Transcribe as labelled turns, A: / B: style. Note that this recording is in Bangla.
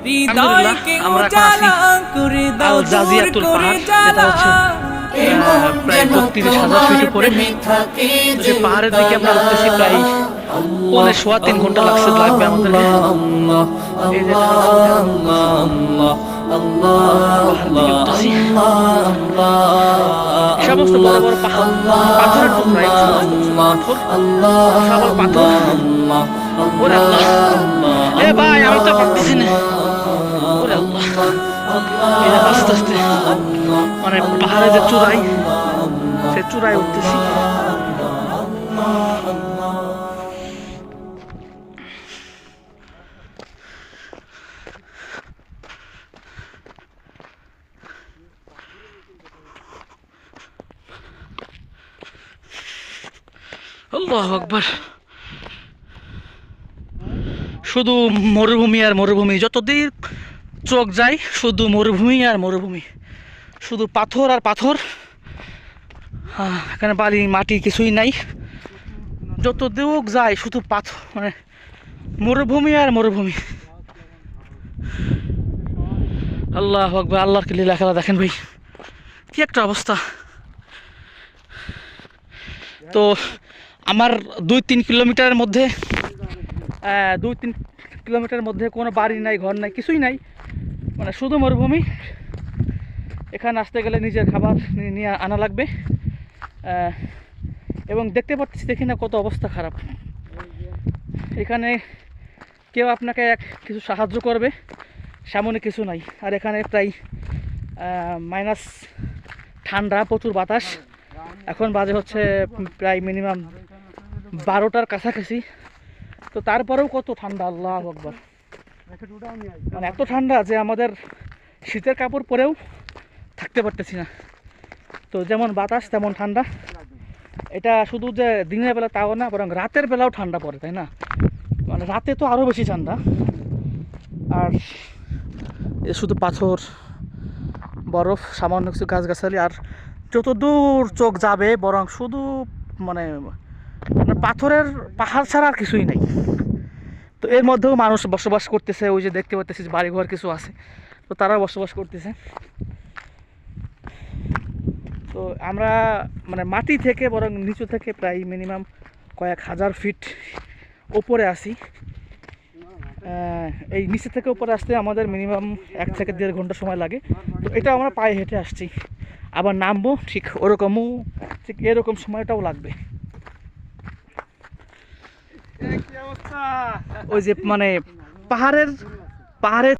A: হৃদয়কে উজালা করে দাও জাজিয়াতুল পাহাড়, যেটা হচ্ছে প্রায় 32,000 ফিট উপরে। সেই পাহাড়ের দিকে আমরা উঠতেছি, প্রায় 2.25-3 ঘন্টা লাগবে আমাদের। এই যে সমস্ত বড় বড় পাথরের টুকরা, পাথর। ওরে আল্লাহ, এ ভাই আমি তো পারতেছি না। ওরে আল্লাহ, আস্তে আস্তে মানে পাহাড়ে যে চূড়াই, সে চূড়ায় উঠতেছি। আল্লাহু আকবার। শুধু মরুভূমি আর মরুভূমি, যতদিন চোখ যায় শুধু মরুভূমি আর মরুভূমি, শুধু পাথর আর পাথর। এখানে বালি মাটি কিছুই নাই, যত দিক যায় শুধু পাথর, মানে মরুভূমি আর মরুভূমি। আল্লাহু আকবার, আল্লাহর কি লীলা খেলা দেখেন ভাই, কি একটা অবস্থা। তো আমার 2-3 কিলোমিটারের মধ্যে 2-3 কিলোমিটারের মধ্যে কোনো বাড়ি নাই, ঘর নাই, কিছুই নাই, মানে শুধু মরুভূমি। এখানে আসতে গেলে নিজের খাবার নিয়ে আনা লাগবে। এবং দেখতে পাচ্ছি, দেখি না কত অবস্থা খারাপ। এখানে কেউ আপনাকে কিছু সাহায্য করবে সামনে কিছু নাই। আর এখানে প্রায় মাইনাস ঠান্ডা, প্রচুর বাতাস। এখন বাজে হচ্ছে প্রায় মিনিমাম 12টার কাছাকাছি। তো তারপরেও কত ঠান্ডা, আল্লাহু আকবার। মানে এত ঠান্ডা যে আমাদের শীতের কাপড় পরেও থাকতে পারতেছি না। তো যেমন বাতাস তেমন ঠান্ডা। এটা শুধু যে দিনের বেলা তাও না, বরং রাতের বেলাও ঠান্ডা পড়ে, তাই না? মানে রাতে তো আরও বেশি ঠান্ডা। আর এ শুধু পাথর, বরফ, সামান্য কিছু গাছগাছালি, আর যত দূর চোখ যাবে বরং শুধু মানে পাথরের পাহাড় ছাড়া আর কিছুই নেই। তো এর মধ্যেও মানুষ বসবাস করতেছে। ওই যে দেখতে পাচ্ছি বাড়িঘর কিছু আছে, তো তারা বসবাস করতেছে। তো আমরা মানে মাটি থেকে বরং নিচু থেকে প্রায় মিনিমাম কয়েক হাজার ফিট ওপরে আসি। এই নিচে থেকে উপরে আসতে আমাদের মিনিমাম 1 থেকে 1.5 ঘন্টা সময় লাগে। তো এটা আমরা পায়ে হেঁটে আসছি, আবার নামবো ঠিক ওরকমও, ঠিক এরকম সময়টাও লাগবে। ওই যে মানে পাহাড়ের